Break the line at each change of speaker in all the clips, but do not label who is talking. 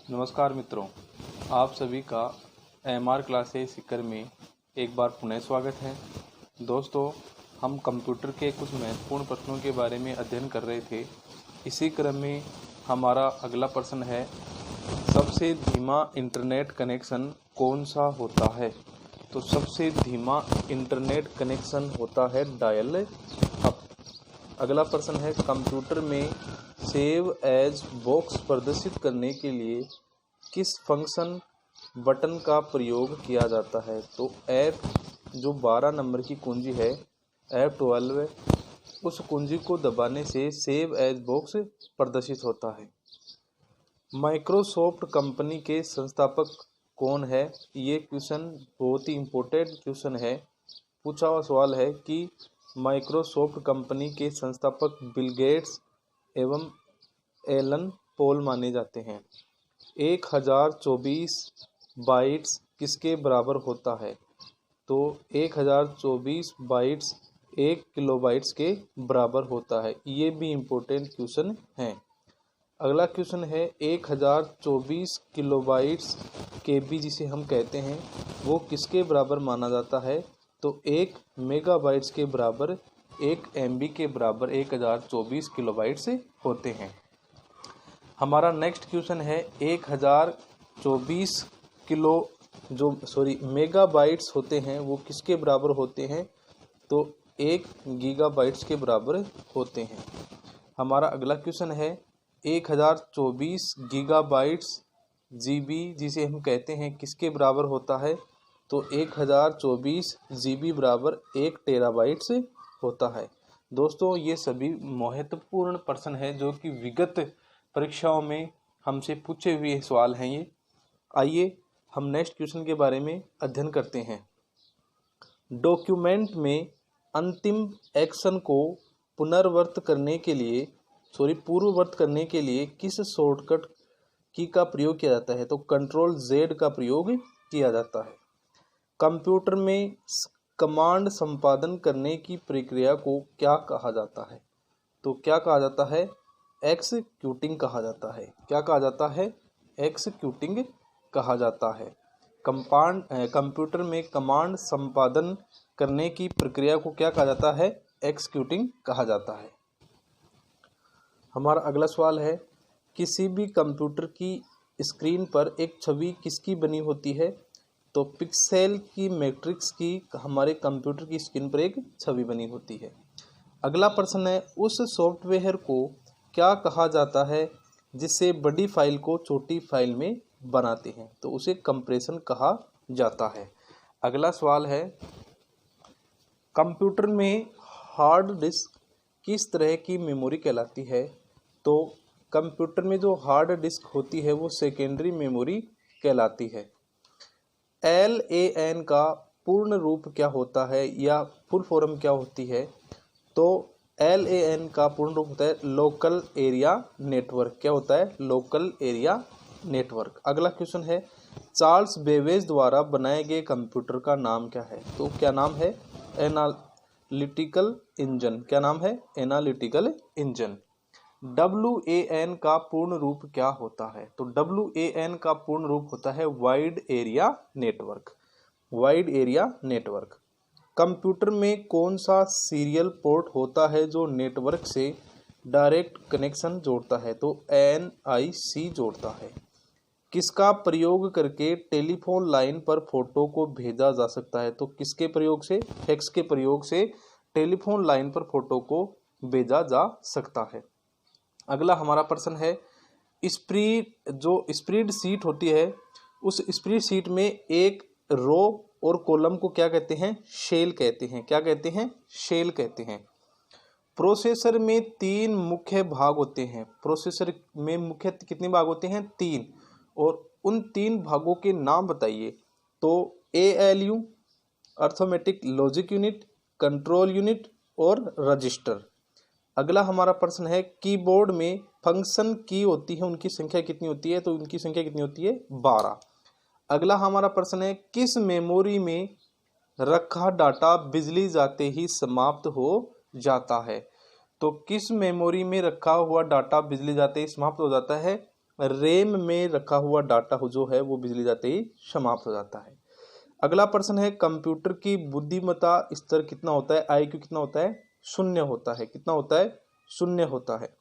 नमस्कार मित्रों, आप सभी का एमआर क्लासेस सीकर में एक बार पुनः स्वागत है। दोस्तों, हम कंप्यूटर के कुछ महत्वपूर्ण प्रश्नों के बारे में अध्ययन कर रहे थे। इसी क्रम में हमारा अगला प्रश्न है, सबसे धीमा इंटरनेट कनेक्शन कौन सा होता है? तो सबसे धीमा इंटरनेट कनेक्शन होता है डायल अप। अगला प्रश्न है, कंप्यूटर में सेव एज बॉक्स प्रदर्शित करने के लिए किस फंक्शन बटन का प्रयोग किया जाता है? तो F जो 12 नंबर की कुंजी है, F12, उस कुंजी को दबाने से सेव एज बॉक्स प्रदर्शित होता है। माइक्रोसॉफ्ट कंपनी के संस्थापक कौन है? ये क्वेश्चन बहुत ही इम्पोर्टेंट क्वेश्चन है। पूछा हुआ सवाल है कि माइक्रोसॉफ्ट कंपनी के संस्थापक बिल गेट्स एवं एलन पॉल माने जाते हैं। 1024 बाइट्स किसके बराबर होता है? तो 1024 बाइट्स 1 किलोबाइट्स के बराबर होता है। ये भी इम्पोर्टेंट क्वेश्चन है। अगला क्वेश्चन है, 1024 किलोबाइट्स केबी जिसे हम कहते हैं वो किसके बराबर माना जाता है? तो 1 मेगाबाइट्स के बराबर, 1 MB के बराबर 1024 किलोबाइट्स होते हैं। हमारा नेक्स्ट क्वेश्चन है, 1024 मेगाबाइट्स होते हैं वो किसके बराबर होते हैं? तो 1 गीगाबाइट्स के बराबर होते हैं। हमारा अगला क्वेश्चन है, 1024 गीगाबाइट्स GB जिसे हम कहते हैं किसके बराबर होता है? तो 1024 GB बराबर 1 टेराबाइट्स होता है। दोस्तों, ये सभी महत्वपूर्ण प्रश्न है जो कि विगत परीक्षाओं में हमसे पूछे हुए सवाल हैं। ये आइए हम नेक्स्ट क्वेश्चन के बारे में अध्ययन करते हैं। डॉक्यूमेंट में अंतिम एक्शन को पूर्ववत करने के लिए किस शॉर्टकट की का प्रयोग किया जाता है? तो कंट्रोल Z का प्रयोग किया जाता है। कंप्यूटर में कमांड संपादन करने की प्रक्रिया को क्या कहा जाता है? तो क्या कहा जाता है? एक्सिक्यूटिंग कहा जाता है। क्या कहा जाता है? एक्सिक्यूटिंग कहा जाता है। कंप्यूटर में कमांड संपादन करने की प्रक्रिया को क्या कहा जाता है? एक्सिक्यूटिंग कहा जाता है। हमारा अगला सवाल है, किसी भी कंप्यूटर की स्क्रीन पर एक छवि किसकी बनी होती है? तो पिक्सेल की मैट्रिक्स की हमारे कंप्यूटर की स्क्रीन पर एक छवि बनी होती है। अगला प्रश्न है, उस सॉफ्टवेयर को क्या कहा जाता है जिससे बड़ी फाइल को छोटी फाइल में बनाते हैं? तो उसे कंप्रेशन कहा जाता है। अगला सवाल है, कंप्यूटर में हार्ड डिस्क किस तरह की मेमोरी कहलाती है? तो कंप्यूटर में जो हार्ड डिस्क होती है वो सेकेंडरी मेमोरी कहलाती है। LAN का पूर्ण रूप क्या होता है या फुल फॉर्म क्या होती है? तो LAN का पूर्ण रूप होता है लोकल एरिया नेटवर्क। क्या होता है? Local area network. अगला क्वेश्चन है, चार्ल्स बेबेज द्वारा बनाए गए कंप्यूटर का नाम क्या है? तो क्या नाम है? Analytical engine. क्या नाम है? Analytical engine. WAN का पूर्ण रूप क्या होता है? तो WAN का पूर्ण रूप होता है wide area network. Wide area network. Computer में कौन सा सीरियल पोर्ट होता है जो नेटवर्क से डायरेक्ट कनेक्शन जोड़ता है? तो NIC जोड़ता है। किसका प्रयोग करके टेलीफोन लाइन पर फोटो को भेजा जा सकता है? तो किसके प्रयोग से? फैक्स के प्रयोग से टेलीफोन लाइन पर फोटो को भेजा जा सकता है। अगला हमारा प्रश्न है, स्प्रेड शीट होती है, उस स्प्रेड शीट में एक रो और कॉलम को क्या कहते हैं? शेल कहते हैं। क्या कहते हैं? शेल कहते हैं। प्रोसेसर में 3 मुख्य भाग होते हैं। प्रोसेसर में मुख्य कितने भाग होते हैं? 3। और उन 3 भागों के नाम बताइए। तो ALU, arithmetic logic unit, control unit और रजिस्टर। अगला हमारा प्रश्न है, कीबोर्ड में फंक्शन की होती है, उनकी संख्या कितनी होती है? तो उनकी संख्या कितनी होती है? 12। अगला हमारा प्रश्न है, किस मेमोरी में रखा डाटा बिजली जाते ही समाप्त हो जाता है? तो किस मेमोरी में रखा हुआ डाटा बिजली जाते ही समाप्त हो जाता है? रैम में रखा हुआ डाटा जो है वो बिजली जाते ही समाप्त हो जाता है। अगला प्रश्न है कंप्यूटर की बुद्धिमत्ता स्तर कितना होता है, आईक्यू कितना होता है, 0 होता है। कितना होता है, 0 होता है।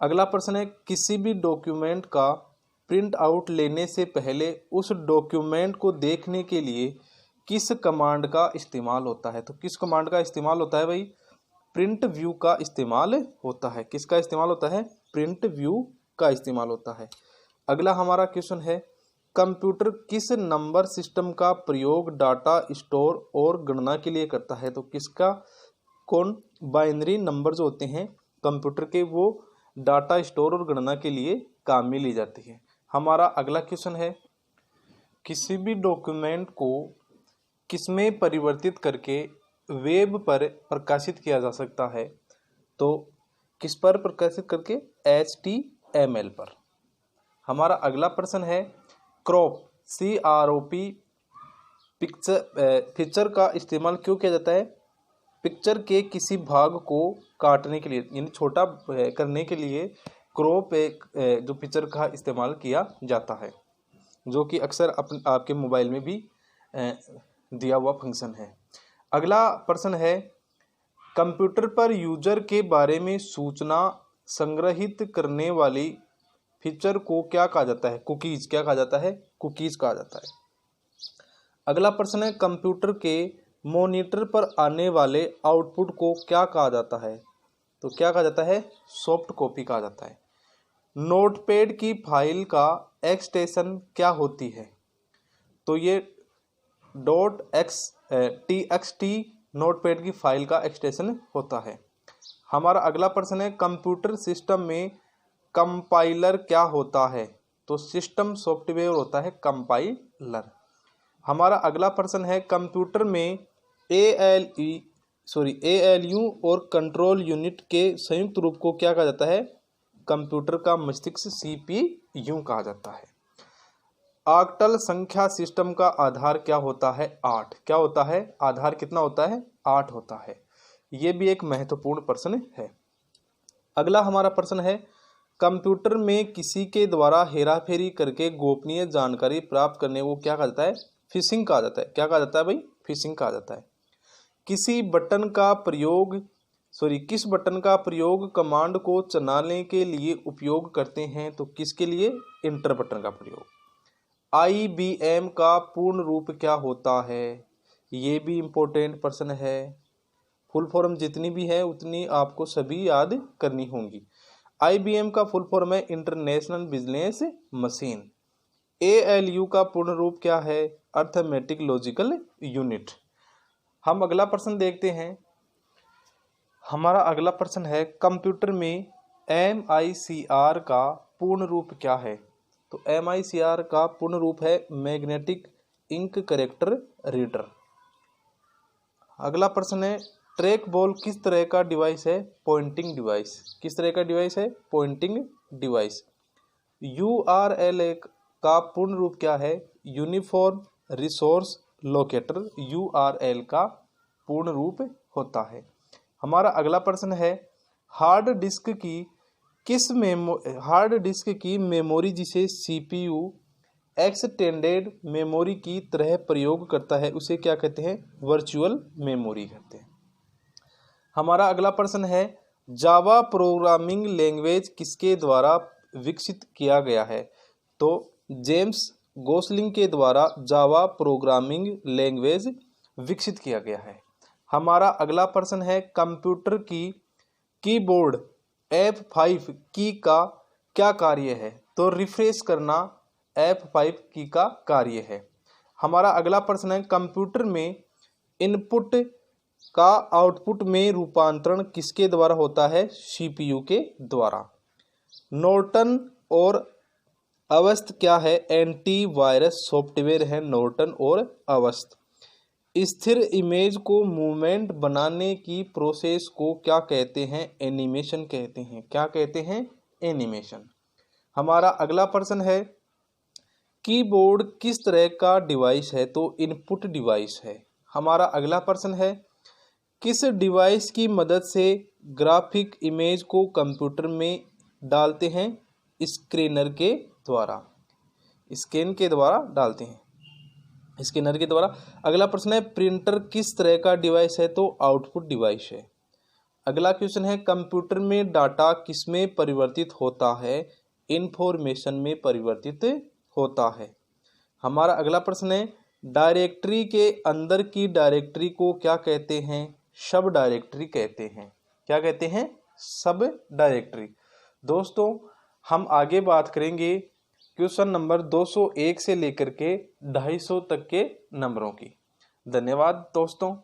अगला प्रश्न है किसी भी डॉक्यूमेंट का प्रिंट आउट लेने से पहले उस डॉक्यूमेंट को देखने के लिए किस कमांड का इस्तेमाल होता है। तो किस कमांड का इस्तेमाल होता है भाई, प्रिंट व्यू का इस्तेमाल होता है। किसका इस्तेमाल होता है, प्रिंट व्यू का इस्तेमाल होता है। अगला हमारा क्वेश्चन है कंप्यूटर किस नंबर सिस्टम का प्रयोग डाटा स्टोर और गणना के लिए करता है। तो किसका, कौन, बाइनरी नंबर जो होते हैं कंप्यूटर के वो डाटा स्टोर और गणना के लिए काम में ली जाती है। हमारा अगला क्वेश्चन है किसी भी डॉक्यूमेंट को किसमें परिवर्तित करके वेब पर प्रकाशित किया जा सकता है। तो किस पर प्रकाशित करके, HTML पर। हमारा अगला प्रश्न है क्रॉप CROP फीचर का इस्तेमाल क्यों किया जाता है। पिक्चर के किसी भाग को काटने के लिए यानी छोटा करने के लिए क्रॉप एक जो पिक्चर का इस्तेमाल किया जाता है, जो कि अक्सर आपके मोबाइल में भी दिया हुआ फंक्शन है। अगला प्रश्न है कंप्यूटर पर यूजर के बारे में सूचना संग्रहित करने वाली फीचर को क्या कहा जाता है, कुकीज। क्या कहा जाता है, कुकीज कहा जाता है। अगला प्रश्न है कंप्यूटर के मॉनिटर पर आने वाले आउटपुट को क्या कहा जाता है। तो क्या कहा जाता है, सॉफ्ट कॉपी कहा जाता है। नोटपैड की फाइल का एक्सटेंशन क्या होती है। तो ये .txt नोटपैड की फाइल का एक्सटेंशन होता है। हमारा अगला प्रश्न है कंप्यूटर सिस्टम में कंपाइलर क्या होता है। तो सिस्टम सॉफ्टवेयर होता है कंपाइलर। हमारा अगला प्रश्न है कंप्यूटर में ALU और कंट्रोल यूनिट के संयुक्त रूप को क्या कहा जाता है, कंप्यूटर का मस्तिष्क CPU कहा जाता है। ऑक्टल संख्या सिस्टम का आधार क्या होता है, 8। क्या होता है, आधार कितना होता है, 8 होता है। ये भी एक महत्वपूर्ण प्रश्न है। अगला हमारा प्रश्न है कंप्यूटर में किसी के द्वारा हेराफेरी करके गोपनीय जानकारी प्राप्त करने को क्या कहा जाता है, फिशिंग कहा जाता है। क्या कहा जाता है भाई, फिशिंग कहा जाता है। किस बटन का प्रयोग कमांड को चलाने के लिए उपयोग करते हैं। तो किसके लिए, इंटर बटन का प्रयोग। IBM का पूर्ण रूप क्या होता है, ये भी इम्पोर्टेंट प्रश्न है। फुल फॉर्म जितनी भी है उतनी आपको सभी याद करनी होंगी। IBM का फुल फॉर्म है इंटरनेशनल बिजनेस मशीन। ALU का पूर्ण रूप क्या है, अर्थमेटिक लॉजिकल यूनिट। हम अगला प्रश्न देखते हैं। हमारा अगला प्रश्न है कंप्यूटर में MICR का पूर्ण रूप क्या है। तो MICR का पूर्ण रूप है मैग्नेटिक इंक कैरेक्टर रीडर। अगला प्रश्न है ट्रैक बॉल किस तरह का डिवाइस है, पॉइंटिंग डिवाइस। किस तरह का डिवाइस है, पॉइंटिंग डिवाइस। URL का पूर्ण रूप क्या है, यूनिफॉर्म रिसोर्स लोकेटर URL का पूर्ण रूप होता है। हमारा अगला प्रश्न है हार्ड डिस्क की मेमोरी जिसे CPU एक्सटेंडेड मेमोरी की तरह प्रयोग करता है उसे क्या कहते हैं, वर्चुअल मेमोरी कहते हैं। हमारा अगला प्रश्न है जावा प्रोग्रामिंग लैंग्वेज किसके द्वारा विकसित किया गया है। तो जेम्स गोसलिंग के द्वारा जावा प्रोग्रामिंग लैंग्वेज विकसित किया गया है। हमारा अगला प्रश्न है कंप्यूटर की कीबोर्ड F5 की का क्या कार्य है। तो रिफ्रेश करना F5 की का कार्य है। हमारा अगला प्रश्न है कंप्यूटर में इनपुट का आउटपुट में रूपांतरण किसके द्वारा होता है, CPU के द्वारा। नॉर्टन और अवस्थ क्या है, एंटीवायरस सॉफ्टवेयर है नॉर्टन और अवस्थ। स्थिर इमेज को मूवमेंट बनाने की प्रोसेस को क्या कहते हैं, एनिमेशन कहते हैं। क्या कहते हैं, एनिमेशन। हमारा अगला प्रश्न है कीबोर्ड किस तरह का डिवाइस है। तो इनपुट डिवाइस है। हमारा अगला प्रश्न है किस डिवाइस की मदद से ग्राफिक इमेज को कंप्यूटर में डालते हैं, स्कैनर के द्वारा, स्कैन के द्वारा डालते हैं, स्कैनर के द्वारा। अगला प्रश्न है प्रिंटर किस तरह का डिवाइस है, तो आउटपुट डिवाइस है। अगला क्वेश्चन है कंप्यूटर में डाटा किसमें परिवर्तित होता है, इंफॉर्मेशन में परिवर्तित होता है। हमारा अगला प्रश्न है डायरेक्टरी के अंदर की डायरेक्टरी को क्या कहते हैं, सब डायरेक्टरी कहते हैं। क्या कहते हैं, सब डायरेक्टरी। दोस्तों हम आगे बात करेंगे क्वेश्चन नंबर 201 से लेकर के 250 तक के नंबरों की। धन्यवाद दोस्तों।